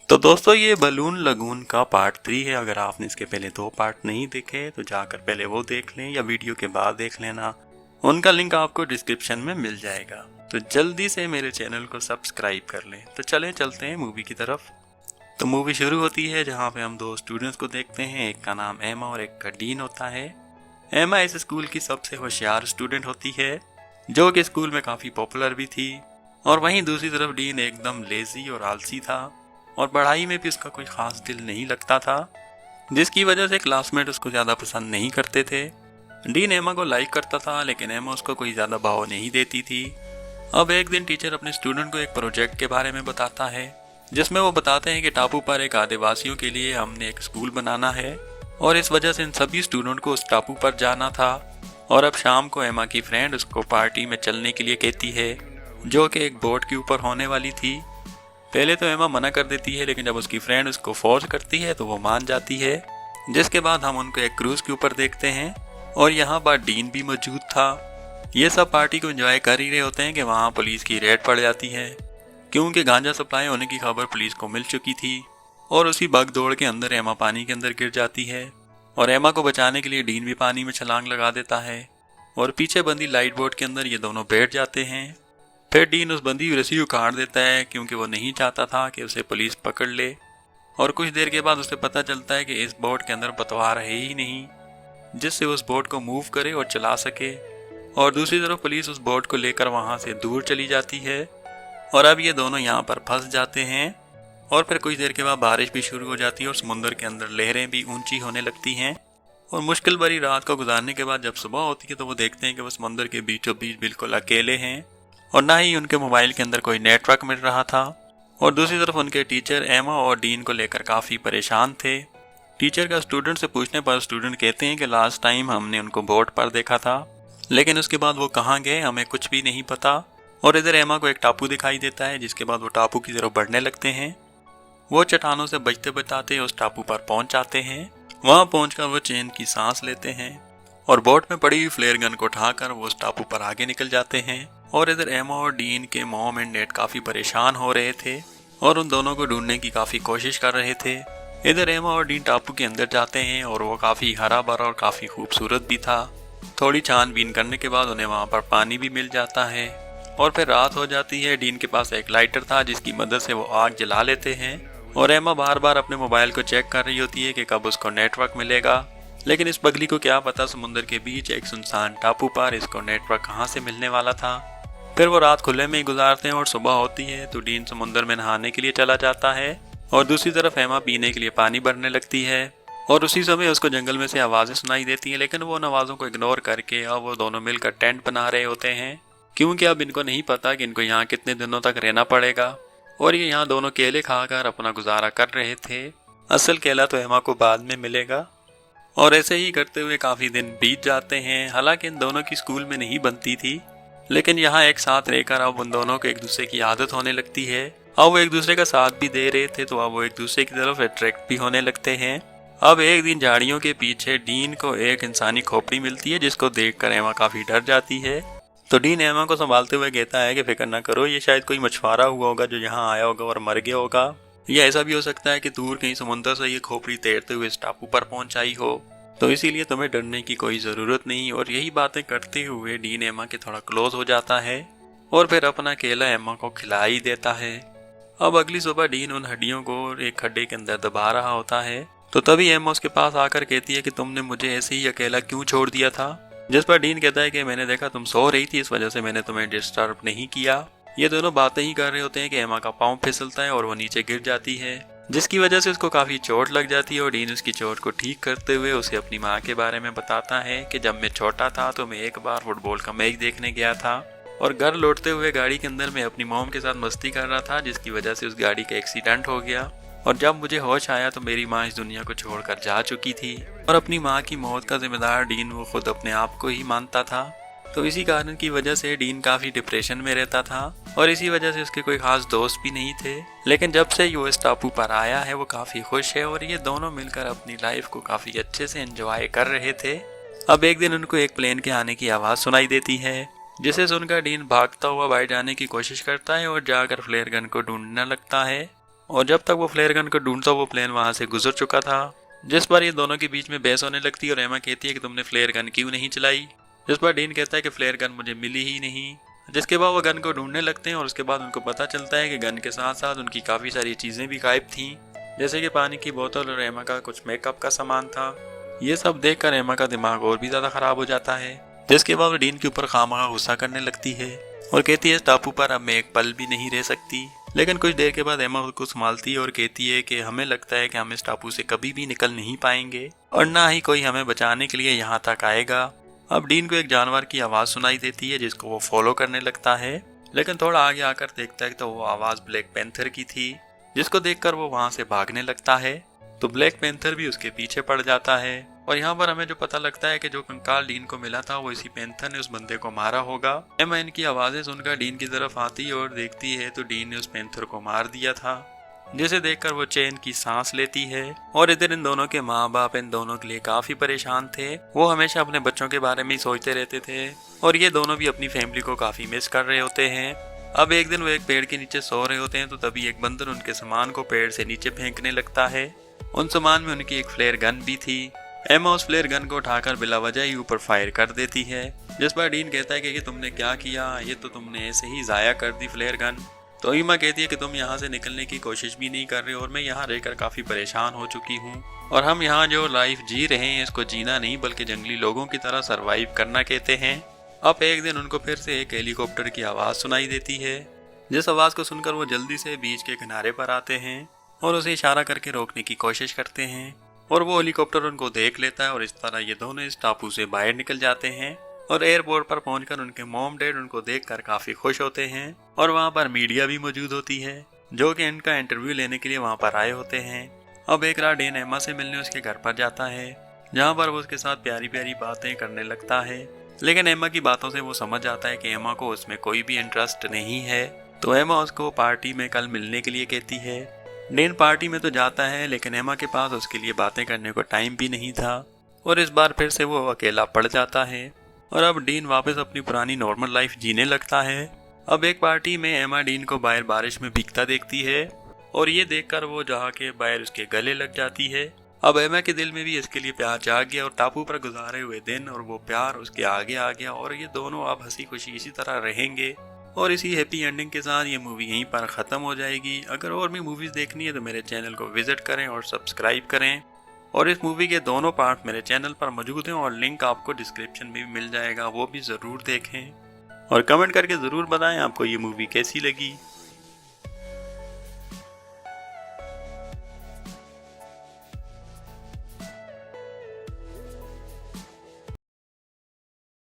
तो दोस्तों ये बलून लगून का पार्ट 3 है। अगर आपने इसके पहले 2 पार्ट नहीं देखे तो जाकर पहले वो देख लें या वीडियो के बाद देख लेना। उनका लिंक आपको डिस्क्रिप्शन में मिल जाएगा। तो जल्दी से मेरे चैनल को सब्सक्राइब कर लें। तो चलते हैं मूवी की तरफ। तो मूवी शुरू होती है जहाँ पे हम 2 स्टूडेंट्स को देखते हैं। एक का नाम एमा और एक का डीन होता है। एमा इस स्कूल की सबसे होशियार स्टूडेंट होती है, जो कि स्कूल में काफ़ी पॉपुलर भी थी। और वहीं दूसरी तरफ डीन एकदम लेजी और आलसी था और पढ़ाई में भी उसका कोई खास दिल नहीं लगता था, जिसकी वजह से क्लासमेट उसको ज़्यादा पसंद नहीं करते थे। डीन एमा को लाइक करता था लेकिन एमा उसको कोई ज़्यादा भाव नहीं देती थी। अब एक दिन टीचर अपने स्टूडेंट को एक प्रोजेक्ट के बारे में बताता है, जिसमें वो बताते हैं कि टापू पर एक आदिवासियों के लिए हमने एक स्कूल बनाना है और इस वजह से इन सभी स्टूडेंट को उस टापू पर जाना था। और अब शाम को एमा की फ्रेंड उसको पार्टी में चलने के लिए कहती है, जो कि एक बोट के ऊपर होने वाली थी। पहले तो एमा मना कर देती है, लेकिन जब उसकी फ्रेंड उसको फोर्स करती है तो वो मान जाती है। जिसके बाद हम उनको एक क्रूज के ऊपर देखते हैं और यहाँ पर डीन भी मौजूद था। ये सब पार्टी को एंजॉय कर ही रहे होते हैं कि वहाँ पुलिस की रेड पड़ जाती है, क्योंकि गांजा सप्लाई होने की खबर पुलिस को मिल चुकी थी। और उसी भाग दौड़ के अंदर एमा पानी के अंदर गिर जाती है और एमा को बचाने के लिए डीन भी पानी में छलांग लगा देता है और पीछे बंदी लाइट बोट के अंदर ये दोनों बैठ जाते हैं। फिर डीन उस बंदी की रस्सी उखाड़ देता है, क्योंकि वो नहीं चाहता था कि उसे पुलिस पकड़ ले। और कुछ देर के बाद उसे पता चलता है कि इस बोट के अंदर पतवार है ही नहीं, जिससे उस बोट को मूव करे और चला सके। और दूसरी तरफ पुलिस उस बोट को लेकर वहां से दूर चली जाती है और अब ये दोनों यहाँ पर फंस जाते हैं। और फिर कुछ देर के बाद बारिश भी शुरू हो जाती है और समुद्र के अंदर लहरें भी ऊंची होने लगती हैं। और मुश्किल भरी रात को गुजारने के बाद जब सुबह होती है तो वो देखते हैं कि वो समुद्र के बीचों बीच बिल्कुल अकेले हैं और ना ही उनके मोबाइल के अंदर कोई नेटवर्क मिल रहा था। और दूसरी तरफ उनके टीचर एमा और डीन को लेकर काफ़ी परेशान थे। टीचर का स्टूडेंट से पूछने पर स्टूडेंट कहते हैं कि लास्ट टाइम हमने उनको बोट पर देखा था, लेकिन उसके बाद वो कहाँ गए हमें कुछ भी नहीं पता। और इधर एमा को एक टापू दिखाई देता है, जिसके बाद वो टापू की तरफ बढ़ने लगते हैं। वो चट्टानों से बचते बचाते उस टापू पर पहुंच जाते हैं। वहां पहुंचकर वो चैन की सांस लेते हैं और बोट में पड़ी हुई फ्लेयर गन को उठाकर वो उस टापू पर आगे निकल जाते हैं। और इधर एमा और डीन के मॉम एंड डैड काफी परेशान हो रहे थे और उन दोनों को ढूंढने की काफी कोशिश कर रहे थे। इधर एमा और डीन टापू के अंदर जाते हैं और वो काफी हरा भरा और काफी खूबसूरत भी था। थोड़ी छानबीन करने के बाद उन्हें वहां पर पानी भी मिल जाता है और फिर रात हो जाती है। डीन के पास एक लाइटर था, जिसकी मदद से वो आग जला लेते हैं और एमा बार बार अपने मोबाइल को चेक कर रही होती है कि कब उसको नेटवर्क मिलेगा। लेकिन इस पगली को क्या पता समुद्र के बीच एक सुनसान टापू पर इसको नेटवर्क कहाँ से मिलने वाला था। फिर वो रात खुले में ही गुजारते हैं और सुबह होती है तो डीन समुद्र में नहाने के लिए चला जाता है और दूसरी तरफ एमा पीने के लिए पानी भरने लगती है। और उसी समय उसको जंगल में से आवाज़ें सुनाई देती हैं, लेकिन वो उन आवाज़ों को इग्नोर करके अब वो दोनों मिलकर टेंट बना रहे होते हैं, क्योंकि अब इनको नहीं पता कि इनको यहाँ कितने दिनों तक रहना पड़ेगा। और ये यहाँ दोनों केले खाकर अपना गुजारा कर रहे थे। असल केला तो एमा को बाद में मिलेगा। और ऐसे ही करते हुए काफ़ी दिन बीत जाते हैं। हालांकि इन दोनों की स्कूल में नहीं बनती थी, लेकिन यहाँ एक साथ रहकर अब उन दोनों को एक दूसरे की आदत होने लगती है। अब वो एक दूसरे का साथ भी दे रहे थे तो अब वो एक दूसरे की तरफ अट्रैक्ट भी होने लगते हैं। अब एक दिन झाड़ियों के पीछे डीन को एक इंसानी खोपड़ी मिलती है, जिसको देखकर एमा काफ़ी डर जाती है। तो डीन एमा को संभालते हुए कहता है कि फिक्र ना करो, ये शायद कोई मछुआरा हुआ होगा जो यहाँ आया होगा और मर गया होगा। या ऐसा भी हो सकता है कि दूर कहीं समुद्र से ये खोपड़ी तैरते हुए इस टापू पर पहुंच आई हो, तो इसीलिए तुम्हें डरने की कोई ज़रूरत नहीं। और यही बातें करते हुए डीन एमा के थोड़ा क्लोज हो जाता है और फिर अपना केला एमा को खिला ही देता है। अब अगली सुबह डीन उन हड्डियों को एक खड्डे के अंदर दबा रहा होता है, तो तभी एमा उसके पास आकर कहती है कि तुमने मुझे ऐसे ही अकेला क्यों छोड़ दिया था। जिस पर डीन कहता है कि मैंने देखा तुम सो रही थी, इस वजह से मैंने तुम्हें डिस्टर्ब नहीं किया। ये दोनों बातें ही कर रहे होते हैं कि एमा का पाँव फिसलता है और वो नीचे गिर जाती है, जिसकी वजह से उसको काफ़ी चोट लग जाती है। और डीन उसकी चोट को ठीक करते हुए उसे अपनी माँ के बारे में बताता है कि जब मैं छोटा था तो मैं एक बार फुटबॉल का मैच देखने गया था और घर लौटते हुए गाड़ी के अंदर मैं अपनी मॉम के साथ मस्ती कर रहा था, जिसकी वजह से उस गाड़ी का एक्सीडेंट हो गया। और जब मुझे होश आया तो मेरी माँ इस दुनिया को छोड़कर जा चुकी थी। और अपनी माँ की मौत का जिम्मेदार डीन वो खुद अपने आप को ही मानता था। तो इसी कारण की वजह से डीन काफ़ी डिप्रेशन में रहता था और इसी वजह से उसके कोई खास दोस्त भी नहीं थे। लेकिन जब से वो इस टापू पर आया है वो काफ़ी खुश है और ये दोनों मिलकर अपनी लाइफ को काफ़ी अच्छे से एंजॉय कर रहे थे। अब एक दिन उनको एक प्लेन के आने की आवाज़ सुनाई देती है, जिसे सुनकर डीन भागता हुआ बाहर जाने की कोशिश करता है और जाकर फ्लेयर गन को ढूंढने लगता है। और जब तक वो फ्लेयर गन को ढूंढता वो प्लेन वहां से गुजर चुका था। जिस पर ये दोनों के बीच में बहस होने लगती है और एमा कहती है कि तुमने फ्लेयर गन क्यों नहीं चलाई, जिस पर डीन कहता है कि फ्लेयर गन मुझे मिली ही नहीं। जिसके बाद वो गन को ढूंढने लगते हैं और उसके बाद उनको पता चलता है कि गन के साथ साथ उनकी काफ़ी सारी चीज़ें भी गायब थीं, जैसे कि पानी की बोतल और एमा का कुछ मेकअप का सामान था। ये सब देखकर एमा का दिमाग और भी ज़्यादा ख़राब हो जाता है, जिसके बाद वो डीन के ऊपर खामखा गुस्सा करने लगती है और कहती है इस टापू पर अब मैं एक पल भी नहीं रह सकती। लेकिन कुछ देर के बाद एमा खुद को संभालती है और कहती है कि हमें लगता है कि हम इस टापू से कभी भी निकल नहीं पाएंगे और ना ही कोई हमें बचाने के लिए यहाँ तक आएगा। अब डीन को एक जानवर की आवाज़ सुनाई देती है जिसको वो फॉलो करने लगता है, लेकिन थोड़ा आगे आकर देखता है तो वो आवाज़ ब्लैक पैंथर की थी, जिसको देखकर वो वहाँ से भागने लगता है। तो ब्लैक पैंथर भी उसके पीछे पड़ जाता है और यहाँ पर हमें जो पता लगता है कि जो कंकाल डीन को मिला था वो इसी पैंथर ने उस बंदे को मारा होगा। एमा इनकी आवाज़ें सुनकर डीन की तरफ आती है और देखती है तो डीन ने उस पैंथर को मार दिया था, जिसे देखकर वो चैन की सांस लेती है। और इधर इन दोनों के माँ बाप इन दोनों के लिए काफी परेशान थे, वो हमेशा अपने बच्चों के बारे में ही सोचते रहते थे और ये दोनों भी अपनी फैमिली को काफी मिस कर रहे होते हैं। अब एक दिन वो एक पेड़ के नीचे सो रहे होते हैं तो तभी एक बंदर उनके सामान को पेड़ से नीचे फेंकने लगता है। उन सामान में उनकी एक फ्लेयर गन भी थी। एमा उस फ्लेयर गन को उठाकर बिला वजह ही ऊपर फायर कर देती है, जिस पर डीन कहता है कि तुमने क्या किया, ये तो तुमने ऐसे ही जाया कर दी फ्लेयर गन। तो एमा कहती है कि तुम यहाँ से निकलने की कोशिश भी नहीं कर रहे और मैं यहाँ रहकर काफी परेशान हो चुकी हूँ और हम यहाँ जो लाइफ जी रहे हैं इसको जीना नहीं बल्कि जंगली लोगों की तरह सरवाइव करना कहते हैं। अब एक दिन उनको फिर से एक हेलीकॉप्टर की आवाज़ सुनाई देती है, जिस आवाज़ को सुनकर वो जल्दी से बीच के किनारे पर आते हैं और उसे इशारा करके रोकने की कोशिश करते हैं और वो हेलीकॉप्टर उनको देख लेता है और इस तरह ये दोनों इस टापू से बाहर निकल जाते हैं। और एयरपोर्ट पर पहुंचकर उनके मॉम डैड उनको देखकर काफी खुश होते हैं और वहां पर मीडिया भी मौजूद होती है जो कि इनका इंटरव्यू लेने के लिए वहां पर आए होते हैं। अब एक रात डीन एमा से मिलने उसके घर पर जाता है, जहां पर वो उसके साथ प्यारी प्यारी बातें करने लगता है, लेकिन एमा की बातों से वो समझ जाता है कि एमा को उसमें कोई भी इंटरेस्ट नहीं है। तो एमा उसको पार्टी में कल मिलने के लिए कहती है। डीन पार्टी में तो जाता है लेकिन एमा के पास उसके लिए बातें करने को टाइम भी नहीं था और इस बार फिर से वो अकेला पड़ जाता है और अब डीन वापस अपनी पुरानी नॉर्मल लाइफ जीने लगता है। अब एक पार्टी में एमा डीन को बाहर बारिश में भीगता देखती है और ये देखकर वो जहाँ के बाहर उसके गले लग जाती है। अब एमा के दिल में भी इसके लिए प्यार जाग गया और टापू पर गुजारे हुए दिन और वो प्यार उसके आगे आ गया और ये दोनों अब हंसी खुशी इसी तरह रहेंगे। और इसी हैप्पी एंडिंग के साथ ये मूवी यहीं पर ख़त्म हो जाएगी। अगर और भी मूवीज़ देखनी है तो मेरे चैनल को विजिट करें और सब्सक्राइब करें। और इस मूवी के दोनों पार्ट मेरे चैनल पर मौजूद हैं और लिंक आपको डिस्क्रिप्शन में भी मिल जाएगा, वो भी ज़रूर देखें और कमेंट करके ज़रूर बताएं आपको ये मूवी कैसी लगी।